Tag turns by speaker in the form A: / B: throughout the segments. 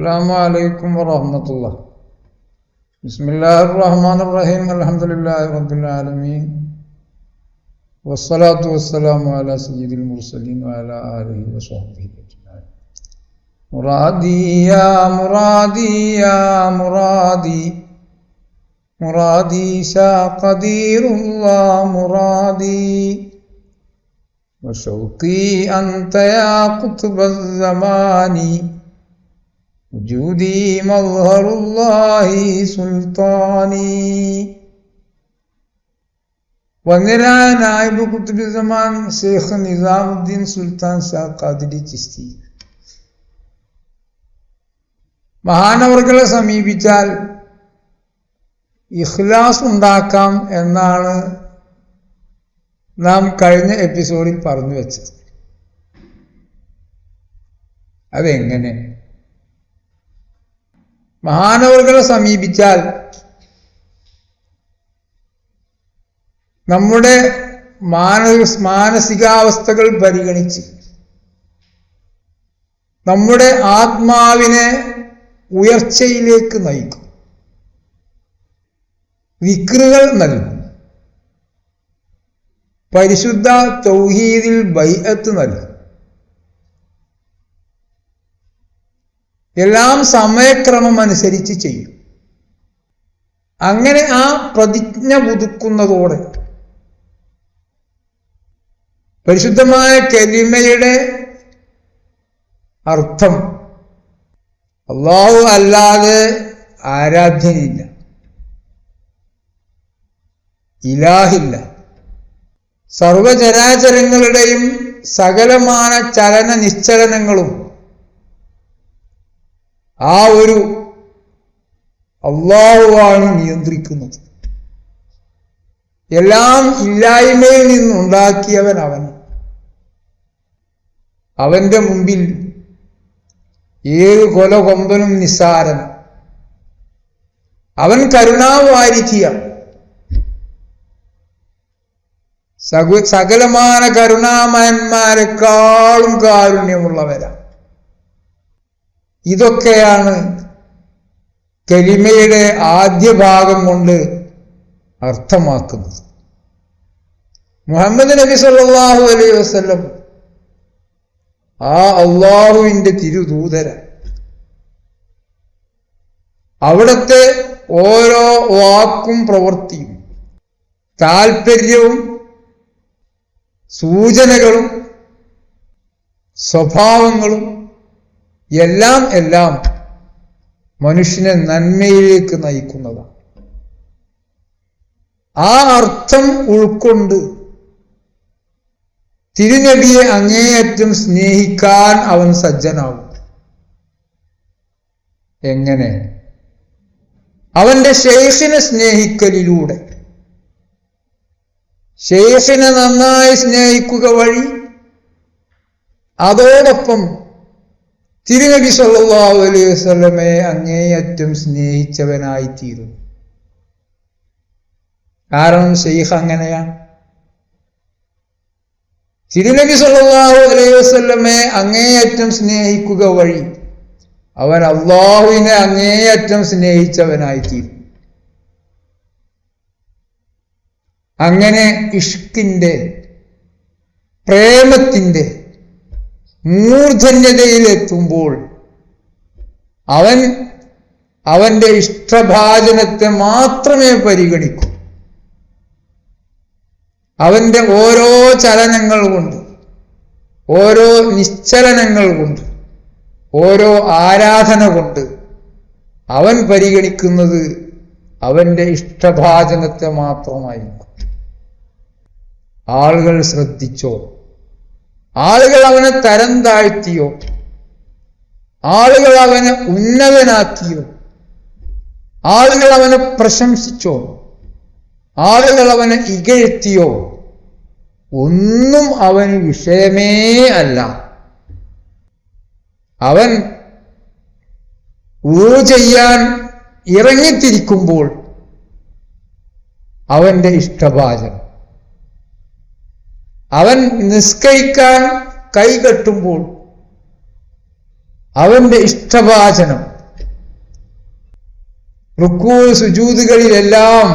A: അസ്സലാമു അലൈക്കും വറഹ്മത്തുള്ളാഹി. ബിസ്മില്ലാഹിർ റഹ്മാനിർ റഹീം. അൽഹംദുലില്ലാഹി റബ്ബിൽ ആലമീൻ. വസ്സലാത്തു വസ്സലാമു അലാ സയ്യിദിൽ മുർസലീൻ വഅലാ ആലിഹി വസഹ്ബിഹി അജ്മഈൻ. മുറാദി യാ മുറാദി യാ മുറാദി മുറാദി ശാ ഖദീറുല്ലാഹ് മുറാദി വശൗഖി അൻത യാ ഖുത്ബൽ സമാനി വജൂദി മദ്ഹറുല്ലാഹി സുൽത്താനി. വന്ദനായ നായിബ് ഖുത്ബുൽ സമാൻ ശൈഖ് നിസാമുദ്ദീൻ സുൽത്താൻ ഷാ ഖാദിരി ചിശ്തി. മഹാനവർകളെ സമീപിച്ചാൽ ഇഖ്ലാസ് ഉണ്ടാക്കാം എന്നാണ് നാം കഴിഞ്ഞ എപ്പിസോഡിൽ പറഞ്ഞു വെച്ചത്. അതെങ്ങനെ? മഹാനവർകളെ സമീപിച്ചാൽ നമ്മുടെ മാനസികാവസ്ഥകൾ പരിഗണിച്ച് നമ്മുടെ ആത്മാവിനെ ഉയർച്ചയിലേക്ക് നയിക്കും, വിക്രുകൾ നൽകും, പരിശുദ്ധ തൗഹീദിൽ ബൈഅത്ത് നൽകും. എല്ലാം സമയക്രമം അനുസരിച്ച് ചെയ്യും. അങ്ങനെ ആ പ്രതിജ്ഞ പുതുക്കുന്നതോടെ പരിശുദ്ധമായ കലിമയുടെ അർത്ഥം അല്ലാഹു അല്ലാതെ ആരാധ്യനില്ല, ഇലാഹില്ല, സർവചരാചരങ്ങളുടെയും സകലമാന ചലന നിശ്ചലനങ്ങളും ആ ഒരു അല്ലാഹുവാണ് നിയന്ത്രിക്കുന്നത്. എല്ലാം ഇല്ലായ്മയിൽ നിന്നുണ്ടാക്കിയവൻ അവൻ. അവന്റെ മുമ്പിൽ ഏത് കൊലകൊമ്പനും നിസ്സാരൻ. അവൻ കരുണാവാരിധിയാണ്. സകലമാന കരുണാമയന്മാരെക്കാളും കാരുണ്യമുള്ളവരാണ്. ഇതൊക്കെയാണ് കലിമയുടെ ആദ്യ ഭാഗം കൊണ്ട് അർത്ഥമാക്കുന്നത്. മുഹമ്മദ് നബി സല്ലല്ലാഹു അലൈഹി വസല്ലം ആ അള്ളാഹുവിന്റെ തിരുദൂതരാണ്. അവിടുത്തെ ഓരോ വാക്കും പ്രവൃത്തിയും താല്പര്യവും സൂചനകളും സ്വഭാവങ്ങളും എല്ലാം മനുഷ്യനെ നന്മയിലേക്ക് നയിക്കുന്നതാണ്. ആ അർത്ഥം ഉൾക്കൊണ്ട് തിരുനബിയെ അങ്ങേയറ്റം സ്നേഹിക്കാൻ അവൻ സജ്ജനാവും. എങ്ങനെ? അവന്റെ ശൈഖിനെ സ്നേഹിക്കലിലൂടെ. ശൈഖിനെ നന്നായി സ്നേഹിക്കുക വഴി അതോടൊപ്പം തിരുനബി സല്ലല്ലാഹു അലൈഹി വസല്ലമയെ അങ്ങേയറ്റം സ്നേഹിച്ചവനായിത്തീരുന്നു. കാരണം ശൈഖ് അങ്ങനെയാണ്. തിരുനബി സല്ലല്ലാഹു അലൈഹി വസല്ലമയെ അങ്ങേയറ്റം സ്നേഹിക്കുക വഴി അവൻ അല്ലാഹുവിനെ അങ്ങേയറ്റം സ്നേഹിച്ചവനായിത്തീരും. അങ്ങനെ ഇഷ്കിന്റെ, പ്രേമത്തിന്റെ മൂർധന്യതയിലെത്തുമ്പോൾ അവൻ അവന്റെ ഇഷ്ടഭാജനത്തെ മാത്രമേ പരിഗണിക്കൂ. അവന്റെ ഓരോ ചലനങ്ങൾ കൊണ്ട്, ഓരോ നിശ്ചലനങ്ങൾ കൊണ്ട്, ഓരോ ആരാധന കൊണ്ട് അവൻ പരിഗണിക്കുന്നത് അവന്റെ ഇഷ്ടഭാജനത്തെ മാത്രമായിരിക്കും. ആളുകൾ ശ്രദ്ധിച്ചോ, ആളുകൾ അവനെ തരം താഴ്ത്തിയോ, ആളുകൾ അവനെ ഉന്നതനാക്കിയോ, ആളുകൾ അവനെ പ്രശംസിച്ചോ, ആളുകൾ അവനെ ഇകഴ്ത്തിയോ, ഒന്നും അവന് വിഷയമേ അല്ല. അവൻ ചെയ്യാൻ ഇറങ്ങിത്തിരിക്കുമ്പോൾ അവന്റെ ഇഷ്ടഭാജനം, അവൻ നിസ്കരിക്കാൻ കൈകെട്ടുമ്പോൾ അവന്റെ ഇഷ്ടഭാചനം, റുക്കൂ സുജൂദുകളിലെല്ലാം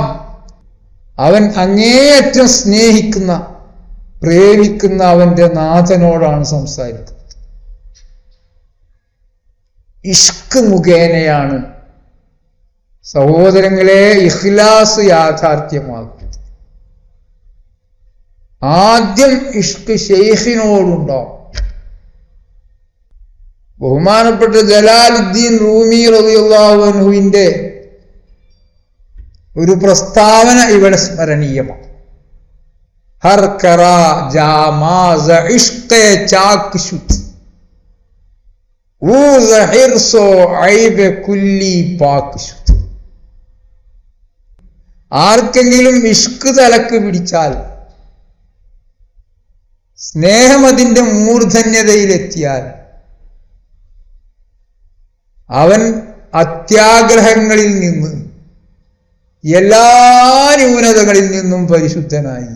A: അവൻ അങ്ങേയറ്റം സ്നേഹിക്കുന്ന പ്രേമിക്കുന്ന അവന്റെ നാഥനോടാണ് സംസാരിക്കുന്നത്. ഇഷ്ക് മുഖേനയാണ് സഹോദരങ്ങളെ ഇഖ്ലാസ് യാഥാർത്ഥ്യമാക്കുന്നത്. ആദ്യം ഇഷ്ക് ശൈഖിനോടുണ്ടാവും. ബഹുമാനപ്പെട്ട ജലാലുദ്ദീൻ റൂമി റളിയല്ലാഹു അൻഹുവിന്റെ ഒരു പ്രസ്താവന ഇവിടെ സ്മരണീയമാണ്. ഹർ കറാ ജാമാസ ഇഷ്ഖെ ചാക് ശുത് ഊസ ഹിർസോ ഐബെ കുല്ലി പാക് ശുത്. ആർക്കെങ്കിലും ഇഷ്ക് തലക്ക് പിടിച്ചാൽ, സ്നേഹം അതിന്റെ മൂർധന്യതയിലെത്തിയാൽ, അവൻ അത്യാഗ്രഹങ്ങളിൽ നിന്ന് എല്ലാ ന്യൂനതകളിൽ നിന്നും പരിശുദ്ധനായി.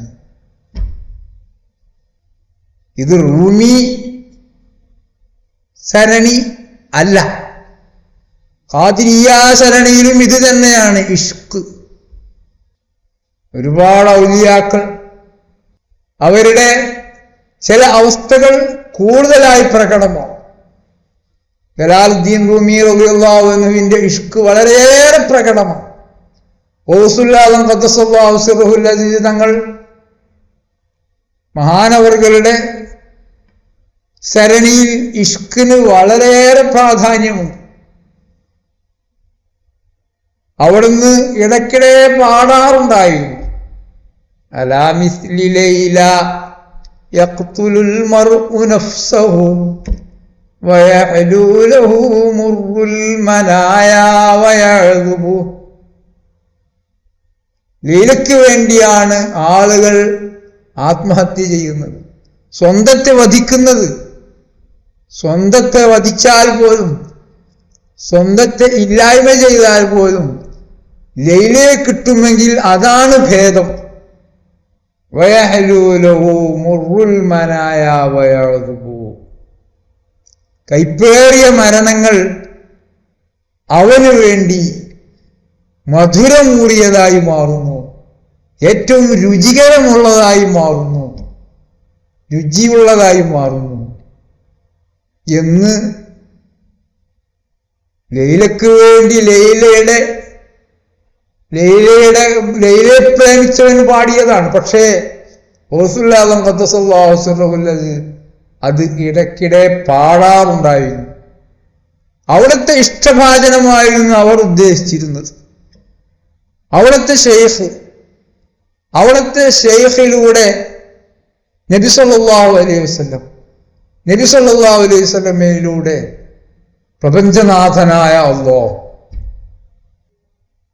A: ഇത് റൂമി സരണി അല്ല, ഖാദിരിയ്യ സരണിയിലും ഇത് തന്നെയാണ് ഇഷ്ക്. ഒരുപാട് ഔലിയാക്കൾ അവരുടെ ചില അവസ്ഥകൾ കൂടുതലായി പ്രകടമാണ്. ജലാലുദ്ദീൻ റൂമി റളിയല്ലാഹു അൻഹുവിന്റെ ഇഷ്ക് വളരെയേറെ പ്രകടമാണ്. ഗൗസുൽ ആദം ഖദ്ദസല്ലാഹു സിർറഹുൽ അസീസ് തങ്ങൾ മഹാനവറുകളുടെ സരണിയിൽ ഇഷ്കിന് വളരെയേറെ പ്രാധാന്യമുണ്ട്. അവിടുന്ന് ഇടയ്ക്കിടെ പാടാറുണ്ടായിരുന്നു, അലാ മിസ്ലി ലൈല യഖ്തുലുൽ മർഉ നഫ്സഹു വയഅലൂ ലഹു മുർറുൽ മനായാ വയഅദുബു. ലീലയ്ക്ക് വേണ്ടിയാണ് ആളുകൾ ആത്മഹത്യ ചെയ്യുന്നത്, സ്വന്തത്തെ വധിക്കുന്നത്. സ്വന്തത്തെ വധിച്ചാൽ പോലും, സ്വന്തത്തെ ഇല്ലായ്മ ചെയ്താൽ പോലും ലൈലയെ കിട്ടുമെങ്കിൽ അതാണ് ഭേദം. വയഹലൂ ലഹു മുർറുൽ മനായാ വയഅദുബു. കൈപ്പേറിയ മരണങ്ങൾ അവന് വേണ്ടി മധുരമൂറിയതായി മാറുന്നു, ഏറ്റവും രുചികരമുള്ളതായി മാറുന്നു, രുചിയുള്ളതായി മാറുന്നു എന്ന് ലൈലക്ക് വേണ്ടി ലൈലയെ പ്രേമിച്ചവന് പാടിയതാണ്. പക്ഷേ ഗൗസുൽ ആദം ഖദ്ദസല്ലാഹു സിർറഹുൽ അസീസ് അത് ഇടയ്ക്കിടെ പാടാറുണ്ടായിരുന്നു. അവിടുത്തെ ഇഷ്ടഭാജനമായിരുന്നു അവർ ഉദ്ദേശിച്ചിരുന്നത്. അവിടുത്തെ ഷെയ്ഖിലൂടെ നബി സല്ലല്ലാഹു അലൈഹി വസല്ലമയിലൂടെ പ്രപഞ്ചനാഥനായ അല്ലാഹ്,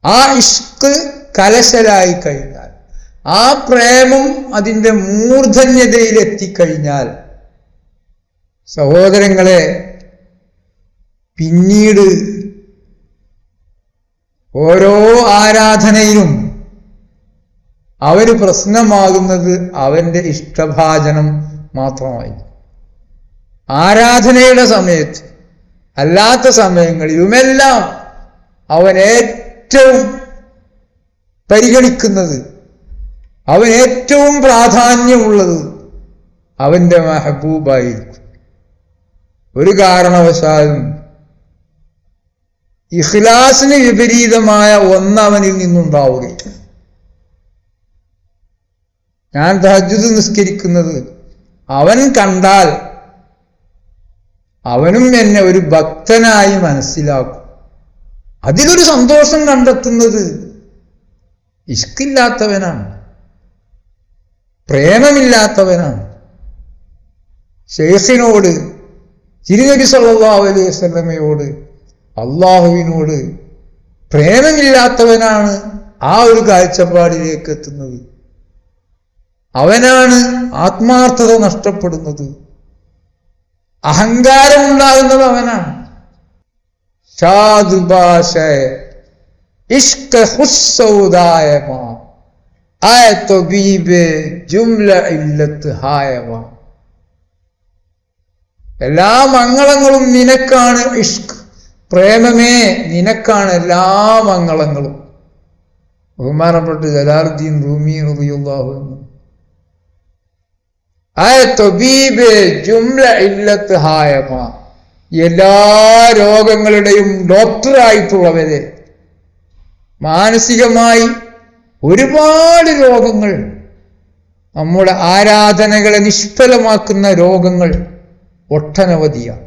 A: ആ ഇഷ്ക് കലശലായി കഴിഞ്ഞാൽ, ആ പ്രേമം അതിൻ്റെ മൂർധന്യതയിലെത്തിക്കഴിഞ്ഞാൽ, സഹോദരങ്ങളെ, പിന്നീട് ഓരോ ആരാധനയിലും അവന് പ്രശ്നമാകുന്നത് അവന്റെ ഇഷ്ടഭാജനം മാത്രമായി. ആരാധനയുടെ സമയത്ത് അല്ലാത്ത സമയങ്ങളിലുമെല്ലാം അവൻ ഏറ്റവും പരിഗണിക്കുന്നത്, അവൻ ഏറ്റവും പ്രാധാന്യമുള്ളത് അവന്റെ മെഹബൂബായിരിക്കും. ഒരു കാരണവശാലും ഇഖ്ലാസിന് വിപരീതമായ ഒന്നവനിൽ നിന്നുണ്ടാവുകയില്ല. ഞാൻ തഹജ്ജുദ് നിസ്കരിക്കുന്നത് അവൻ കണ്ടാൽ അവനും എന്നെ ഒരു ഭക്തനായി മനസ്സിലാക്കും. അതിലൊരു സന്തോഷം കണ്ടെത്തുന്നത് ഇഷ്കില്ലാത്തവനാണ്, പ്രേമമില്ലാത്തവനാണ്. ശൈഖിനോട്, തിരുനബി സല്ലല്ലാഹു അലൈഹി വസല്ലമയോട്, അള്ളാഹുവിനോട് പ്രേമമില്ലാത്തവനാണ് ആ ഒരു കാഴ്ചപ്പാടിലേക്ക് എത്തുന്നത്. അവനാണ് ആത്മാർത്ഥത നഷ്ടപ്പെടുന്നത്, അഹങ്കാരമുണ്ടാകുന്നത് അവനാണ്. എല്ലാ മംഗളങ്ങളും നിനക്കാണ് ഇഷ്ക്, പ്രേമമേ നിനക്കാണ് എല്ലാ മംഗളങ്ങളും. ബഹുമാനപ്പെട്ട ജലാലുദ്ദീൻ റൂമി റളിയല്ലാഹു അൻഹു എല്ലാ രോഗങ്ങളുടെയും ഡോക്ടറായിട്ടുള്ളവരെ, മാനസികമായി ഒരുപാട് രോഗങ്ങൾ, നമ്മുടെ ആരാധനകളെ നിഷ്ഫലമാക്കുന്ന രോഗങ്ങൾ ഒട്ടനവധിയാണ്.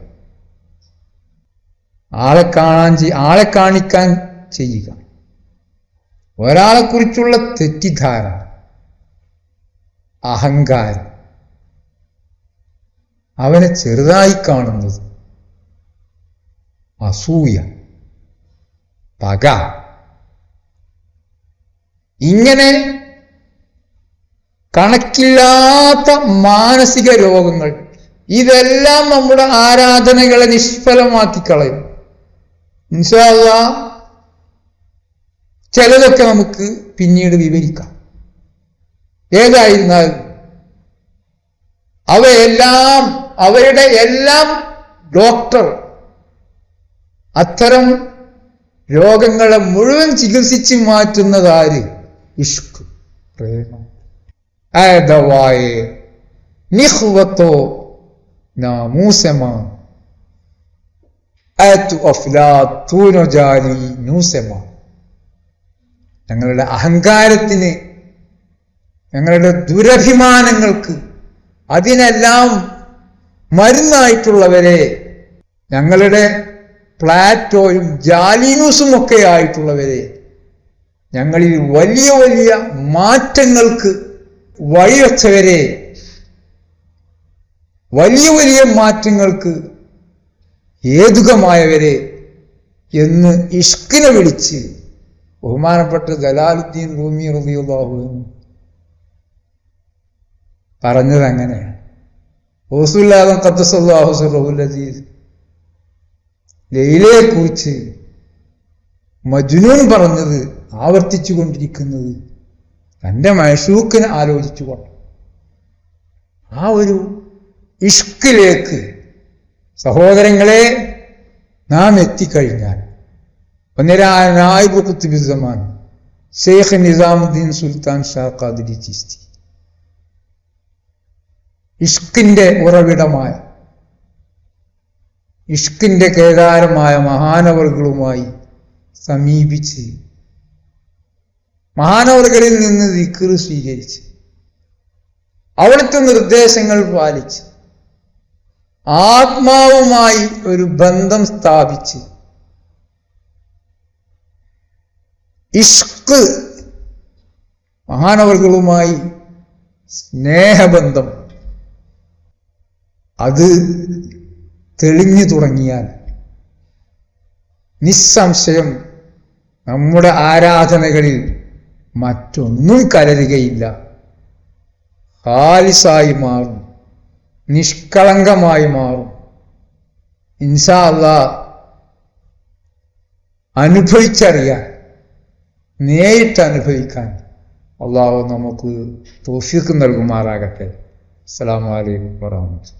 A: ആളെ കാണിക്കാൻ ചെയ്യുക, ഒരാളെക്കുറിച്ചുള്ള തെറ്റിദ്ധാരണ, അഹങ്കാരം, അവനെ ചെറുതായി കാണുന്നത്, അസൂയ, പക, ഇങ്ങനെ കണക്കില്ലാത്ത മാനസിക രോഗങ്ങൾ, ഇതെല്ലാം നമ്മുടെ ആരാധനകളെ നിഷ്ഫലമാക്കി കളയും. ഇൻഷാ അല്ലാഹ് ചിലതൊക്കെ നമുക്ക് പിന്നീട് വിവരിക്കാം. ഏതായിരുന്നാലും അവയുടെ എല്ലാം ഡോക്ടർ അത്തരം രോഗങ്ങളെ മുഴുവൻ ചികിത്സിച്ച് മാറ്റുന്നതാര്? ഇഷ്ക്, പ്രേമം. ആദവായെ നിഖ്വത്തോ നാമൂസമാ ആതു അഫ്ലാത്തൂന ജാലി നൂസമാ. ഞങ്ങളുടെ അഹങ്കാരത്തിന്, ഞങ്ങളുടെ ദുരഭിമാനങ്ങൾക്ക്, അതിനെല്ലാം മരുന്നായിട്ടുള്ളവരെ, ഞങ്ങളുടെ പ്ലാറ്റോയും ജാലിനൂസും ഒക്കെ ആയിട്ടുള്ളവരെ, ഞങ്ങളിൽ വലിയ വലിയ മാറ്റങ്ങൾക്ക് വഴിവെച്ചവരെ, വലിയ വലിയ മാറ്റങ്ങൾക്ക് ഹേതുകമായവരെ എന്ന് ഇഷ്കിനെ വിളിച്ച് ബഹുമാനപ്പെട്ട ജലാലുദ്ദീൻ റൂമി റളിയല്ലാഹു അൻഹു പറഞ്ഞത് അങ്ങനെയാണ്. റസൂലുള്ളാഹി ഖദ്ദസല്ലാഹു സിർറഹുൽ അസീസ് ലൈലയെ കുറിച്ച് മജ്നൂൻ പറഞ്ഞത് ആവർത്തിച്ചു കൊണ്ടിരിക്കുന്നത് തൻ്റെ മഅ്ശൂഖിനെ ആലോചിച്ചുകൊണ്ട്. ആ ഒരു ഇഷ്കിലേക്ക് സഹോദരങ്ങളെ നാം എത്തിക്കഴിഞ്ഞാൽ, ഒന്നരായ നായിബ് ഖുത്ബുസ്സമാൻ ശൈഖ് നിസാമുദ്ദീൻ സുൽത്താൻ ഷാ ഖാദിരി ചിസ്തി ഇഷ്കിന്റെ ഉറവിടമായ, ഇഷ്കിന്റെ കേദാരമായ മഹാനവറുകളുമായി സമീപിച്ച് മഹാനവറുകളിൽ നിന്ന് ദിക്ർ സ്വീകരിച്ച് അവിടുത്തെ നിർദ്ദേശങ്ങൾ പാലിച്ച് ആത്മാവുമായി ഒരു ബന്ധം സ്ഥാപിച്ച് ഇഷ്ക്, മഹാനവറുകളുമായി സ്നേഹബന്ധം അത് തെളിഞ്ഞു തുടങ്ങിയാൽ നിസ്സംശയം നമ്മുടെ ആരാധനകളിൽ മറ്റൊന്നും കലരുകയില്ല. ഖാലിസായി മാറും, നിഷ്കളങ്കമായി മാറും. ഇൻഷാ അല്ലാഹ് അനുഭവിച്ചറിയാൻ, നേരിട്ട് അനുഭവിക്കാൻ അല്ലാഹു നമുക്ക് തൗഫീഖ് നൽകുമാറാകട്ടെ. അസ്സലാമു അലൈക്കും വറഹ്മത്തുള്ളാഹി.